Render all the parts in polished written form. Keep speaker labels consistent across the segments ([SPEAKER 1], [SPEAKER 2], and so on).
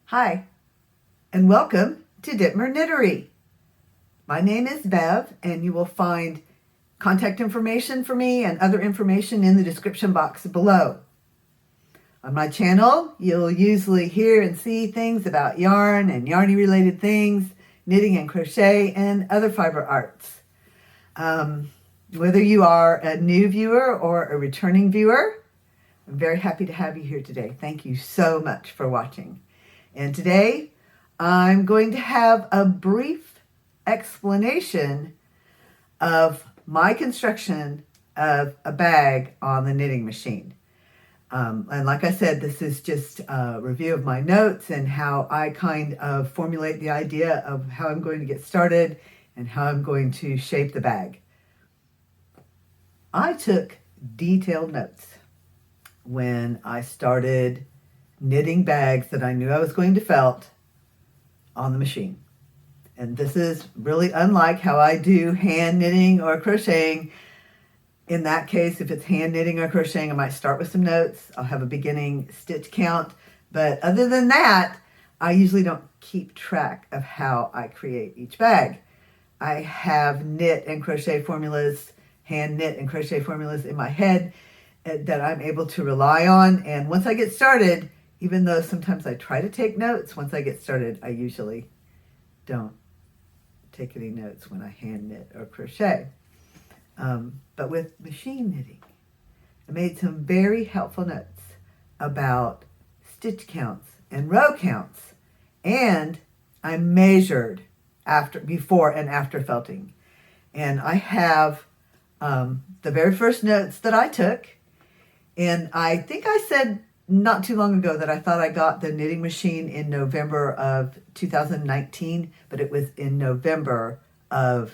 [SPEAKER 1] Hi, and welcome to Dittmer Knittery. My name is Bev, and you will find contact information for me and other information in the description box below. On my channel, you'll usually hear and see things about yarn and yarny related things, knitting and crochet, and other fiber arts. Whether you are a new viewer or a returning viewer, I'm very happy to have you here today. Thank you so much for watching. And today, I'm going to have a brief explanation of my construction of a bag on the knitting machine. And like I said, this is just a review of my notes and how I kind of formulate the idea of how I'm going to get started and how I'm going to shape the bag. I took detailed notes when I started knitting bags that I knew I was going to felt on the machine. And this is really unlike how I do hand knitting or crocheting. In that case, if it's hand knitting or crocheting, I might start with some notes. I'll have a beginning stitch count. But other than that, I usually don't keep track of how I create each bag. I have knit and crochet formulas, hand knit and crochet formulas in my head that I'm able to rely on. And once I get started, even though sometimes I try to take notes, once I get started, I usually don't take any notes when I hand knit or crochet. But with machine knitting, I made some very helpful notes about stitch counts and row counts, and I measured before and after felting. And I have the very first notes that I took, and I think I said not too long ago that I thought I got the knitting machine in November of 2019, but it was in November of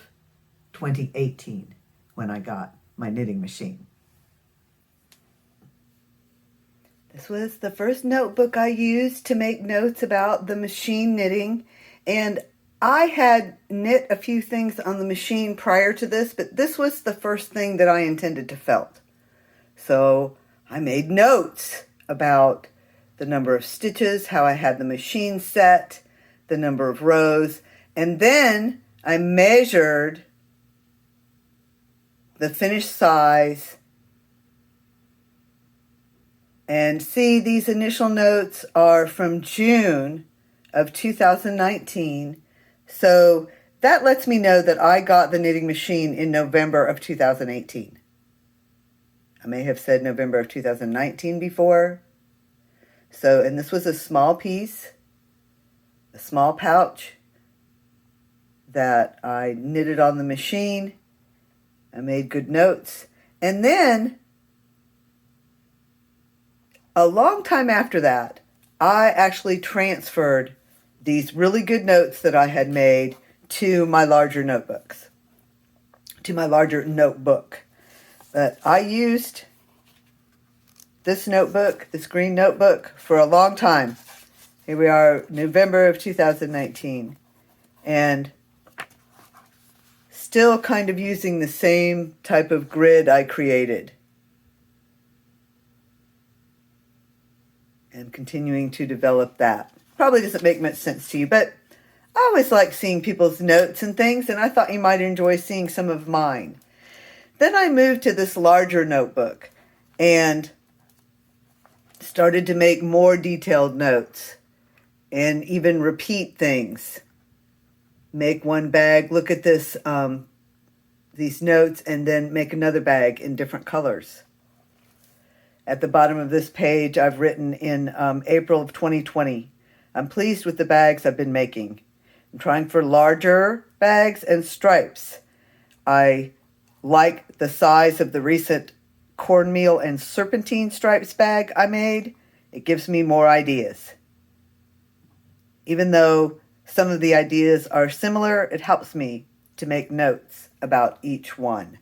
[SPEAKER 1] 2018 when I got my knitting machine. This was the first notebook I used to make notes about the machine knitting, and I had knit a few things on the machine prior to this, but this was the first thing that I intended to felt. So I made notes about the number of stitches, how I had the machine set, the number of rows, and then I measured the finished size. And see, these initial notes are from June of 2019. So that lets me know that I got the knitting machine in November of 2018. I may have said November of 2019 before. So, and this was a small piece, a small pouch that I knitted on the machine. I made good notes. And then, a long time after that, I actually transferred these really good notes that I had made to my larger notebooks, to my larger notebook. But I used this notebook, this green notebook, for a long time. Here we are, November of 2019. And still kind of using the same type of grid I created. And continuing to develop that. Probably doesn't make much sense to you, but I always like seeing people's notes and things, and I thought you might enjoy seeing some of mine. Then I moved to this larger notebook and started to make more detailed notes and even repeat things. Make one bag, look at this, these notes, and then make another bag in different colors. At the bottom of this page, I've written in April of 2020, I'm pleased with the bags I've been making. I'm trying for larger bags and stripes. I like the size of the recent cornmeal and serpentine stripes bag I made. It gives me more ideas. Even though some of the ideas are similar, it helps me to make notes about each one.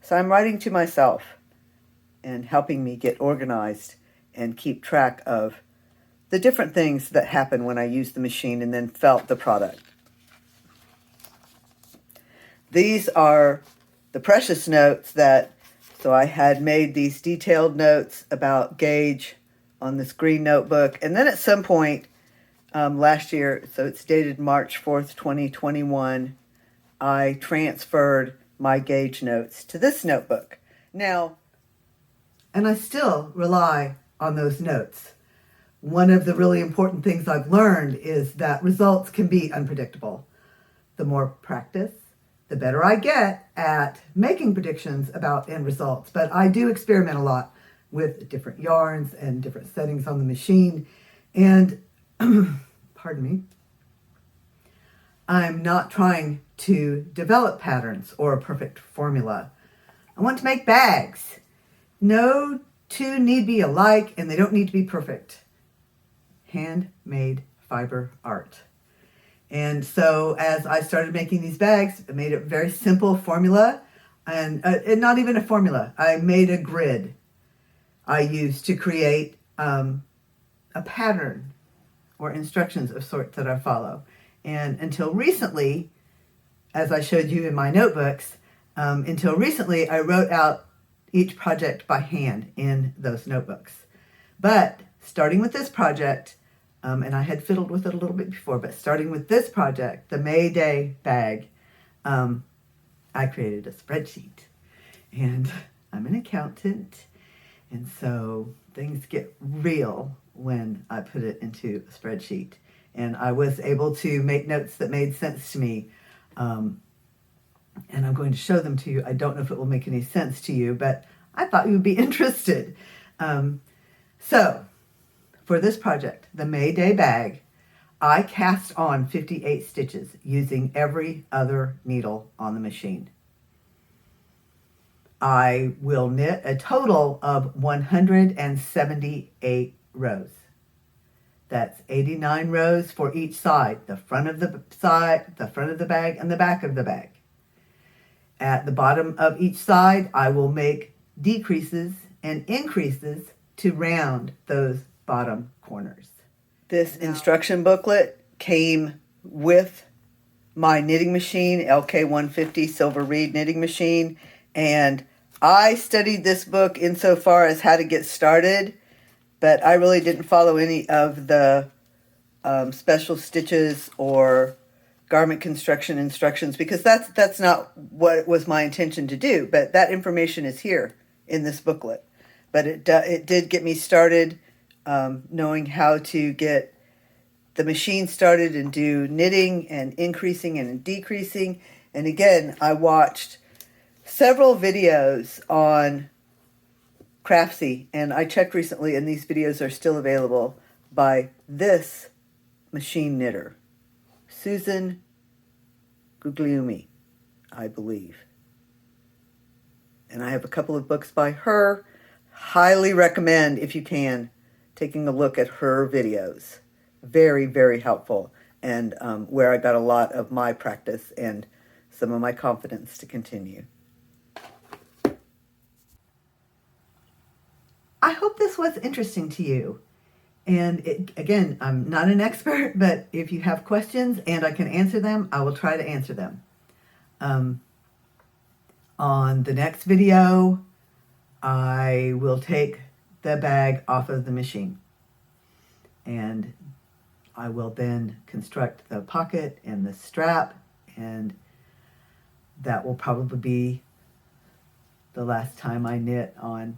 [SPEAKER 1] So I'm writing to myself and helping me get organized and keep track of the different things that happen when I use the machine and then felt the product. These are the precious notes so I had made these detailed notes about gauge on this green notebook. And then at some point, last year, so it's dated March 4th, 2021, I transferred my gauge notes to this notebook. Now, and I still rely on those notes. One of the really important things I've learned is that results can be unpredictable. The more practice, the better I get at making predictions about end results. But I do experiment a lot with different yarns and different settings on the machine. And, pardon me, I'm not trying to develop patterns or a perfect formula. I want to make bags. No two need be alike, and they don't need to be perfect. Handmade fiber art. And so as I started making these bags, I made a very simple formula, and not even a formula. I made a grid I used to create a pattern or instructions of sorts that I follow. And until recently, as I showed you in my notebooks, until recently I wrote out each project by hand in those notebooks. But starting with this project, and I had fiddled with it a little bit before, but starting with this project, the Mayday Bag, I created a spreadsheet. And I'm an accountant, and so things get real when I put it into a spreadsheet. And I was able to make notes that made sense to me. And I'm going to show them to you. I don't know if it will make any sense to you, but I thought you would be interested. So, for this project, the Mayday Bag, I cast on 58 stitches using every other needle on the machine. I will knit a total of 178 rows. That's 89 rows for each side, the front of the side, the front of the bag, and the back of the bag. At the bottom of each side, I will make decreases and increases to round those bottom corners. This instruction booklet came with my knitting machine, LK150 Silver Reed knitting machine, and I studied this book insofar as how to get started, but I really didn't follow any of the special stitches or garment construction instructions because that's not what was my intention to do, but that information is here in this booklet. But it did get me started knowing how to get the machine started and do knitting and increasing and decreasing. And again, I watched several videos on Craftsy, and I checked recently, and these videos are still available by this machine knitter, Susan Guglielmi, I believe. And I have a couple of books by her. Highly recommend, if you can, taking a look at her videos. Very, very helpful, and where I got a lot of my practice and some of my confidence to continue. I hope this was interesting to you. And again, I'm not an expert, but if you have questions and I can answer them, I will try to answer them. On the next video, I will take the bag off of the machine. And I will then construct the pocket and the strap, and that will probably be the last time I knit on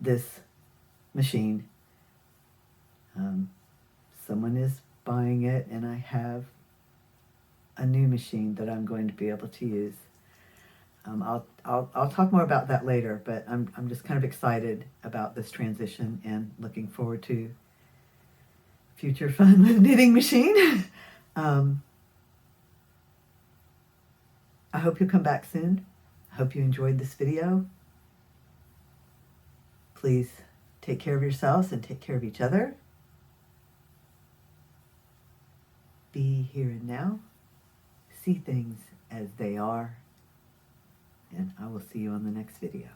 [SPEAKER 1] this machine. Someone is buying it, and I have a new machine that I'm going to be able to use. I'll talk more about that later, but I'm just kind of excited about this transition and looking forward to future fun with knitting machine. I hope you'll come back soon. I hope you enjoyed this video. Please take care of yourselves and take care of each other. Be here and now. See things as they are. And I will see you on the next video.